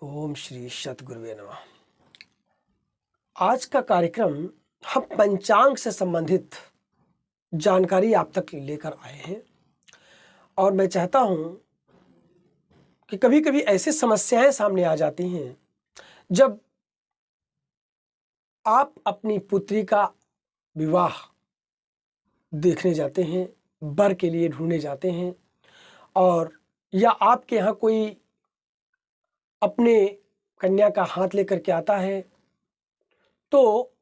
ओम श्री सतगुरुवे नमः। आज का कार्यक्रम हम पंचांग से संबंधित जानकारी आप तक लेकर आए हैं और मैं चाहता हूं कि कभी कभी ऐसी समस्याएं सामने आ जाती हैं जब आप अपनी पुत्री का विवाह देखने जाते हैं, वर के लिए ढूंढने जाते हैं और या आपके यहाँ कोई अपने कन्या का हाथ लेकर के आता है तो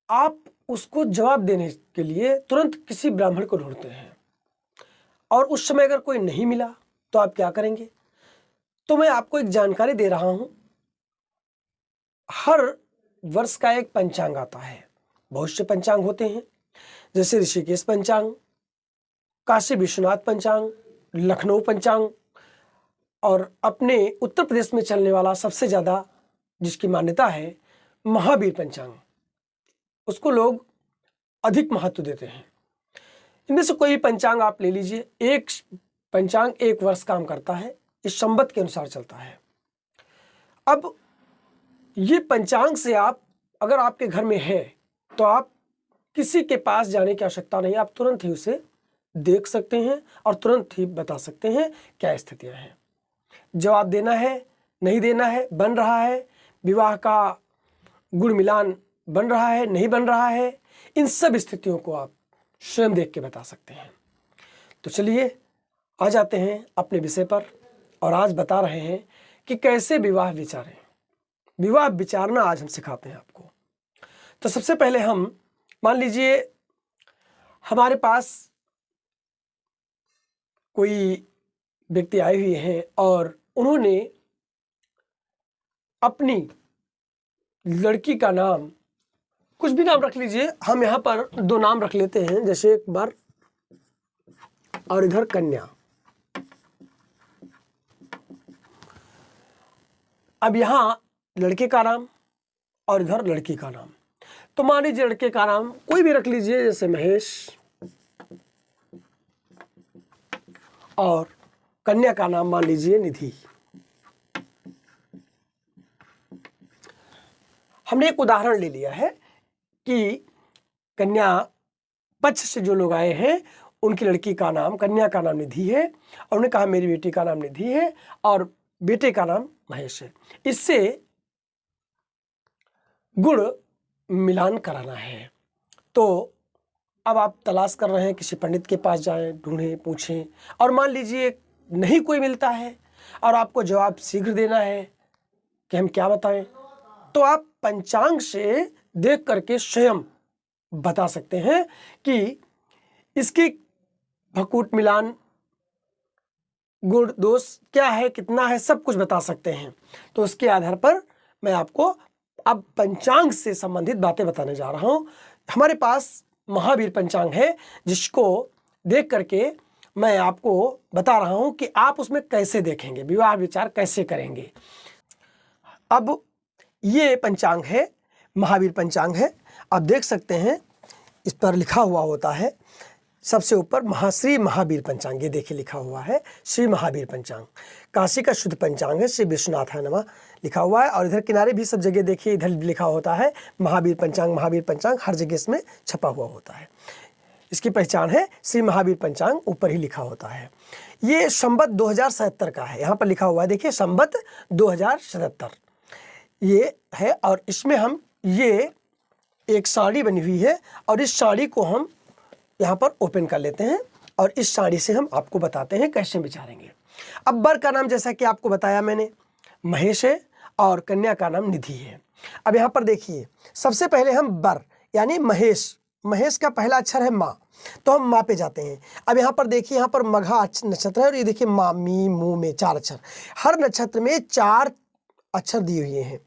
आप उसको जवाब देने के लिए तुरंत किसी ब्राह्मण को ढूंढते हैं और उस समय अगर कोई नहीं मिला तो आप क्या करेंगे? तो मैं आपको एक जानकारी दे रहा हूं। हर वर्ष का एक पंचांग आता है। बहुत से पंचांग होते हैं, जैसे ऋषिकेश पंचांग, काशी विश्वनाथ पंचांग, लखनऊ पंचांग और अपने उत्तर प्रदेश में चलने वाला सबसे ज़्यादा जिसकी मान्यता है महावीर पंचांग, उसको लोग अधिक महत्व देते हैं। इनमें से कोई भी पंचांग आप ले लीजिए, एक पंचांग एक वर्ष काम करता है, इस संवत के अनुसार चलता है। अब ये पंचांग से आप अगर आपके घर में है तो आप किसी के पास जाने की आवश्यकता नहीं, आप तुरंत ही उसे देख सकते हैं और तुरंत ही बता सकते हैं क्या स्थितियां हैं। जवाब देना है, नहीं देना है, बन रहा है, विवाह का गुण मिलान बन रहा है, नहीं बन रहा है, इन सब स्थितियों को आप स्वयं देख के बता सकते हैं। तो चलिए आ जाते हैं अपने विषय पर और आज बता रहे हैं कि कैसे विवाह विचारें। विवाह विचारना आज हम सिखाते हैं आपको। तो सबसे पहले हम मान लीजिए हमारे पास कोई व्यक्ति आए हुए हैं और उन्होंने अपनी लड़की का नाम, कुछ भी नाम रख लीजिए, हम यहाँ पर दो नाम रख लेते हैं, जैसे एक वर और इधर कन्या। अब यहाँ लड़के का नाम और इधर लड़की का नाम। तो मान लीजिए लड़के का नाम कोई भी रख लीजिए, जैसे महेश, और कन्या का नाम मान लीजिए निधि। हमने एक उदाहरण ले लिया है कि कन्या पक्ष से जो लोग आए हैं उनकी लड़की का नाम, कन्या का नाम निधि है और उन्होंने कहा मेरी बेटी का नाम निधि है और बेटे का नाम महेश है। इससे गुण मिलान कराना है। तो अब आप तलाश कर रहे हैं, किसी पंडित के पास जाएं, ढूंढें, पूछें और मान लीजिए नहीं कोई मिलता है और आपको जवाब शीघ्र देना है कि हम क्या बताएं, तो आप पंचांग से देख करके स्वयं बता सकते हैं कि इसकी भकूट मिलान, गुण दोष क्या है, कितना है, सब कुछ बता सकते हैं। तो उसके आधार पर मैं आपको अब पंचांग से संबंधित बातें बताने जा रहा हूं। हमारे पास महावीर पंचांग है जिसको देख करके मैं आपको बता रहा हूं कि आप उसमें कैसे देखेंगे, विवाह विचार कैसे करेंगे। अब ये पंचांग है, महावीर पंचांग है। आप देख सकते हैं इस पर लिखा हुआ होता है सबसे ऊपर श्री महावीर पंचांग, ये देखिए लिखा हुआ है श्री महावीर पंचांग। काशी का शुद्ध पंचांग है, श्री विश्वनाथाय नमः लिखा हुआ है और इधर किनारे भी सब जगह देखिए इधर लिखा होता है महावीर पंचांग, महावीर पंचांग, हर जगह इसमें छपा हुआ होता है। इसकी पहचान है श्री महावीर पंचांग, ऊपर ही लिखा होता है। ये संवत 2077 का है, यहाँ पर लिखा हुआ है देखिए संवत 2077 ये है। और इसमें हम ये एक साड़ी बनी हुई है और इस साड़ी को हम यहाँ पर ओपन कर लेते हैं और इस साड़ी से हम आपको बताते हैं कैसे विचारेंगे। अब वर का नाम जैसा कि आपको बताया मैंने महेश है और कन्या का नाम निधि है। अब यहाँ पर देखिए सबसे पहले हम वर यानी महेश, महेश का पहला अक्षर है माँ, तो हम माँ पे जाते हैं। अब यहाँ पर देखिए, यहाँ पर मघा नक्षत्र है और ये देखिए माँ, मी, मू में 4 अक्षर, हर नक्षत्र में 4 अक्षर दिए हुए हैं।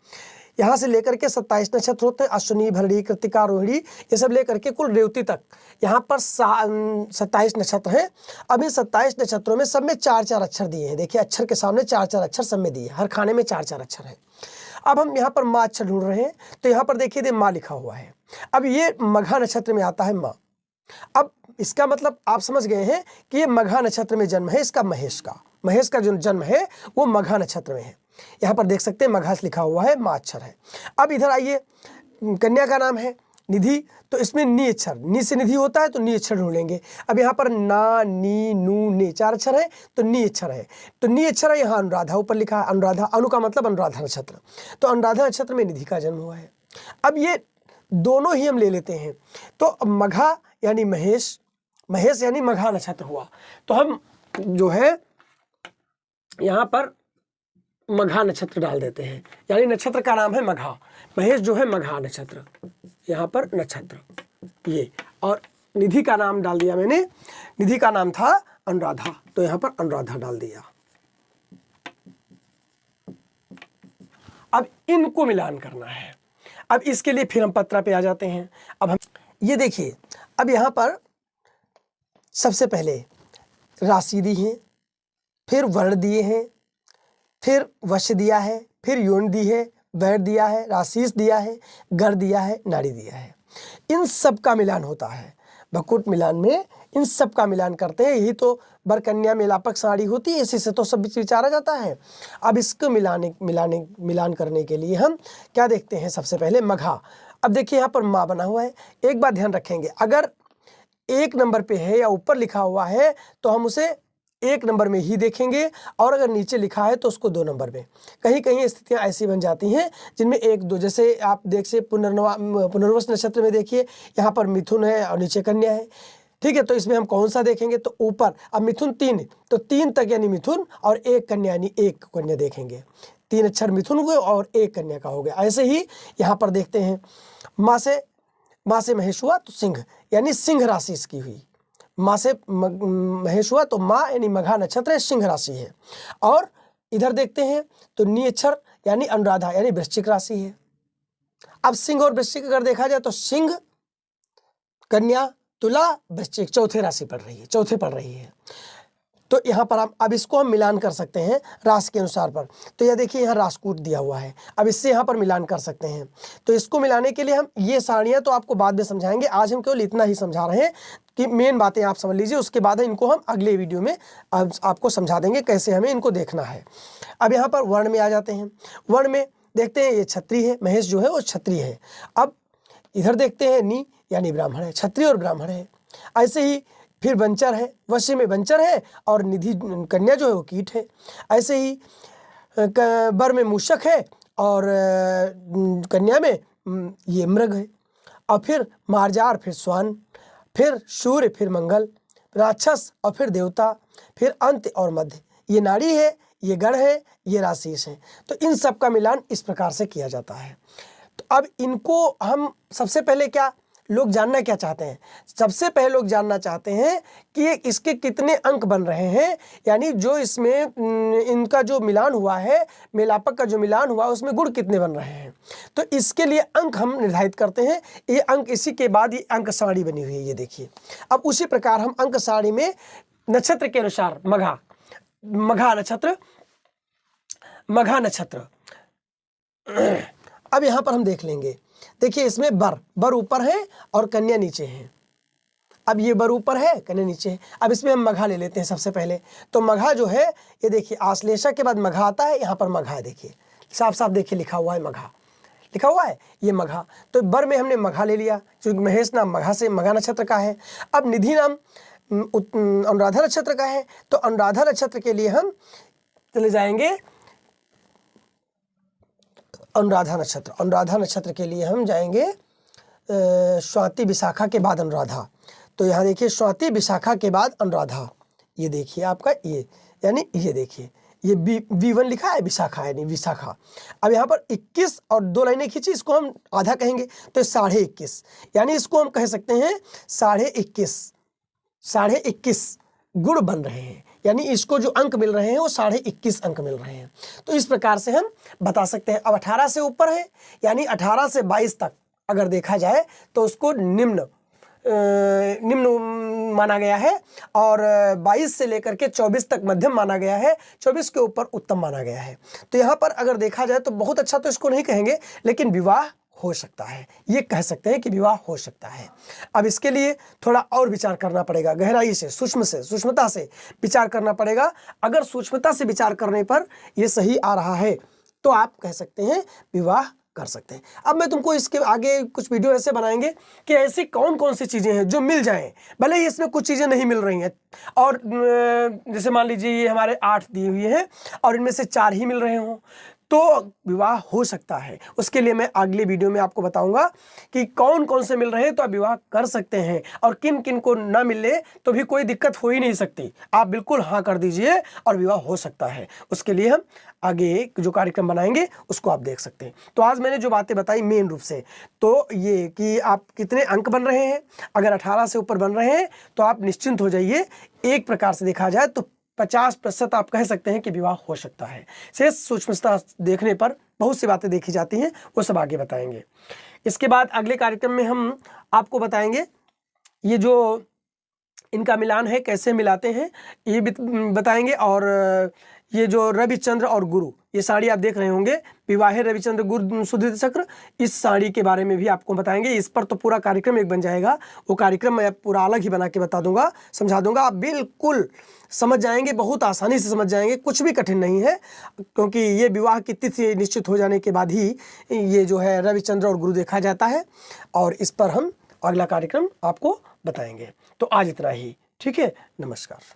यहाँ से लेकर के 27 नक्षत्र होते हैं, अश्विनी, भरणी, कृतिका, रोहिणी, ये सब लेकर के कुल रेवती तक यहाँ पर 27 नक्षत्र हैं। अब इन 27 नक्षत्रों में सब में 4-4 अक्षर दिए हैं। देखिए अक्षर के सामने 4-4 अक्षर सब में दिए, हर खाने में 4-4 अक्षर हैं। अब हम यहाँ पर माँ अक्षर ढूंढ रहे हैं, तो यहाँ पर देखिए माँ लिखा हुआ है। अब ये मघा नक्षत्र में आता है माँ। अब इसका मतलब आप समझ गए हैं कि ये मघा नक्षत्र में जन्म है इसका, महेश का जो जन्म है वो मघा नक्षत्र में है। यहाँ पर देख सकते हैं मघास लिखा हुआ है, मा अक्षर है। अब इधर आइए, कन्या का नाम है निधि, तो इसमें नी अक्षर, नी से निधि होता है तो नी अक्षर ढूंढेंगे। अब यहाँ पर ना, नी, नू, ने 4 अक्षर है तो नी अक्षर है, तो नी अक्षर है। यहाँ अनुराधा ऊपर लिखा है, अनुराधा, अनु का मतलब अनुराधा नक्षत्र, तो अनुराधा नक्षत्र में निधि का जन्म हुआ है। अब ये दोनों ही हम ले लेते हैं, तो मघा यानी महेश, महेश यानी मघा नक्षत्र हुआ, तो हम जो है यहाँ पर मघा नक्षत्र डाल देते हैं, यानी नक्षत्र का नाम है मघा, महेश जो है मघा नक्षत्र, यहाँ पर नक्षत्र ये, और निधि का नाम डाल दिया मैंने, निधि का नाम था अनुराधा, तो यहाँ पर अनुराधा डाल दिया। अब इनको मिलान करना है। अब इसके लिए फिर हम पत्रा पे आ जाते हैं। अब हम ये देखिए, अब यहाँ पर सबसे पहले राशि दी है, फिर वर्ण दिए हैं, फिर वश दिया है, फिर योन दी है, वैर दिया है, राशिस दिया है, गर दिया है, नाड़ी दिया है। इन सब का मिलान होता है। भकुट मिलान में इन सब का मिलान करते हैं, यही तो वर कन्या मेलापक साड़ी होती है, इसी से तो सब विचारा जाता है। अब इसको मिलान करने के लिए हम क्या देखते हैं, सबसे पहले मघा। अब देखिए यहाँ पर माँ बना हुआ है, एक बात ध्यान रखेंगे, अगर 1 नंबर पे है या ऊपर लिखा हुआ है तो हम उसे 1 नंबर में ही देखेंगे, और अगर नीचे लिखा है तो उसको 2 नंबर में। कहीं कहीं स्थितियां ऐसी बन जाती हैं जिनमें 1, 2, जैसे आप देख से पुनर्वस नक्षत्र में देखिए, यहाँ पर मिथुन है और नीचे कन्या है, ठीक है, तो इसमें हम कौन सा देखेंगे, तो ऊपर, अब मिथुन 3, तो 3 तक यानी मिथुन, और 1 कन्या यानी 1 कन्या देखेंगे, 3 अक्षर मिथुन हुए और 1 कन्या का हो गया। ऐसे ही यहाँ पर देखते हैं, माँ से महेश हुआ तो सिंह, यानी सिंह राशि इसकी हुई। माँ से महेश हुआ तो माँ यानी मघा नक्षत्र है, सिंह राशि है। और इधर देखते हैं तो नी अक्षर यानी अनुराधा यानी वृश्चिक राशि है। अब सिंह और वृश्चिक अगर देखा जाए तो सिंह, कन्या, तुला, वृश्चिक चौथे राशि पड़ रही है, चौथे पड़ रही है। तो यहाँ पर हम अब इसको हम मिलान कर सकते हैं राशि के अनुसार पर। तो यह देखिए यहाँ राजकूट दिया हुआ है, अब इससे यहाँ पर मिलान कर सकते हैं। तो इसको मिलाने के लिए हम ये साड़ियाँ तो आपको बाद में समझाएंगे, आज हम केवल इतना ही समझा रहे हैं कि मेन बातें आप समझ लीजिए, उसके बाद इनको हम अगले वीडियो में आपको समझा देंगे कैसे हमें इनको देखना है। अब यहाँ पर वर्ण में आ जाते हैं। वर्ण में देखते हैं ये क्षत्रिय है, महेश जो है वो क्षत्रिय है। अब इधर देखते हैं नी यानी ब्राह्मण है, क्षत्रिय और ब्राह्मण है। ऐसे ही फिर बंचर है, वश्य में बंचर है, और निधि कन्या जो है वो कीट है। ऐसे ही वर में मूषक है, और कन्या में ये मृग है। और फिर मार्जार, फिर स्वान, फिर सूर्य, फिर मंगल, राक्षस, और फिर देवता, फिर अंत और मध्य। ये नाड़ी है, ये गण है, ये राशिस है। तो इन सब का मिलान इस प्रकार से किया जाता है। तो अब इनको हम सबसे पहले क्या लोग जानना क्या चाहते हैं, सबसे पहले लोग जानना चाहते हैं कि इसके कितने अंक बन रहे हैं, यानी जो इसमें इनका जो मिलान हुआ है, मेलापक का जो मिलान हुआ उसमें गुण कितने बन रहे हैं। तो इसके लिए अंक हम निर्धारित करते हैं। ये अंक, इसी के बाद ये अंक सारणी बनी हुई है, ये देखिए। अब उसी प्रकार हम अंक सारणी में नक्षत्र के अनुसार मघा नक्षत्र अब यहाँ पर हम देख लेंगे। देखिए इसमें बर ऊपर है और कन्या नीचे है। अब ये बर ऊपर है, कन्या नीचे है। अब इसमें हम मघा ले लेते हैं सबसे पहले। तो मघा जो है ये देखिए, आश्लेषा के बाद मघा आता है, यहाँ पर मघा है, देखिए साफ साफ देखिए लिखा हुआ है मघा, लिखा हुआ है ये मघा। तो बर में हमने मघा ले लिया, क्योंकि महेश नाम मघा नक्षत्र का है। अब निधि नाम अनुराधा नक्षत्र का है, तो अनुराधा नक्षत्र के लिए हम चले जाएंगे अनुराधा नक्षत्र के लिए हम जाएंगे स्वाति विशाखा के बाद अनुराधा। तो यहाँ देखिए स्वाति विशाखा के बाद अनुराधा, ये देखिए आपका ये, यानी ये देखिए ये V1 लिखा है, विशाखा यानी विशाखा। अब यहाँ पर 21 और 2 लाइनें खींची, इसको हम आधा कहेंगे तो 21.5, यानी इसको हम कह सकते हैं 21.5 गुण बन रहे हैं, यानी इसको जो अंक मिल रहे हैं वो 21.5 अंक मिल रहे हैं। तो इस प्रकार से हम बता सकते हैं। अब 18 से ऊपर है, यानी 18 से 22 तक अगर देखा जाए तो उसको निम्न माना गया है, और 22 से लेकर के 24 तक मध्यम माना गया है, 24 के ऊपर उत्तम माना गया है। तो यहाँ पर अगर देखा जाए तो बहुत अच्छा तो इसको नहीं कहेंगे, लेकिन विवाह हो सकता है, ये कह सकते हैं कि विवाह हो सकता है। अब इसके लिए थोड़ा और विचार करना पड़ेगा, गहराई से, सूक्ष्मता से विचार करना पड़ेगा। अगर सूक्ष्मता से विचार करने पर ये सही आ रहा है तो आप कह सकते हैं विवाह कर सकते हैं। अब मैं तुमको इसके आगे कुछ वीडियो ऐसे बनाएंगे कि ऐसी कौन कौन सी चीज़ें हैं जो मिल जाएं, भले ही इसमें कुछ चीज़ें नहीं मिल रही हैं, और जैसे मान लीजिए ये हमारे 8 दी हुई हैं और इनमें से 4 ही मिल रहे हों, तो विवाह हो सकता है। उसके लिए मैं अगले वीडियो में आपको बताऊंगा कि कौन कौन से मिल रहे हैं तो आप विवाह कर सकते हैं, और किन किन को ना मिले तो भी कोई दिक्कत हो ही नहीं सकती, आप बिल्कुल हाँ कर दीजिए और विवाह हो सकता है। उसके लिए हम आगे जो कार्यक्रम बनाएंगे उसको आप देख सकते हैं। तो आज मैंने जो बातें बताई मेन रूप से, तो ये कि आप कितने अंक बन रहे हैं, अगर 18 से ऊपर बन रहे हैं तो आप निश्चिंत हो जाइए। एक प्रकार से देखा जाए तो 50% आप कह सकते हैं कि विवाह हो सकता है। शेष सूक्ष्मता देखने पर बहुत सी बातें देखी जाती हैं, वो सब आगे बताएंगे। इसके बाद अगले कार्यक्रम में हम आपको बताएंगे ये जो इनका मिलान है कैसे मिलाते हैं ये भी बताएंगे, और ये जो रविचंद्र और गुरु, ये साड़ी आप देख रहे होंगे, विवाहे रविचंद्र गुरु सुधृत चक्र, इस साड़ी के बारे में भी आपको बताएंगे। इस पर तो पूरा कार्यक्रम एक बन जाएगा, वो कार्यक्रम मैं पूरा अलग ही बना के बता दूंगा, समझा दूंगा, आप बिल्कुल समझ जाएंगे, बहुत आसानी से समझ जाएंगे, कुछ भी कठिन नहीं है, क्योंकि ये विवाह की तिथि निश्चित हो जाने के बाद ही ये जो है रविचंद्र और गुरु देखा जाता है, और इस पर हम अगला कार्यक्रम आपको बताएंगे। तो आज इतना ही, ठीक है, नमस्कार।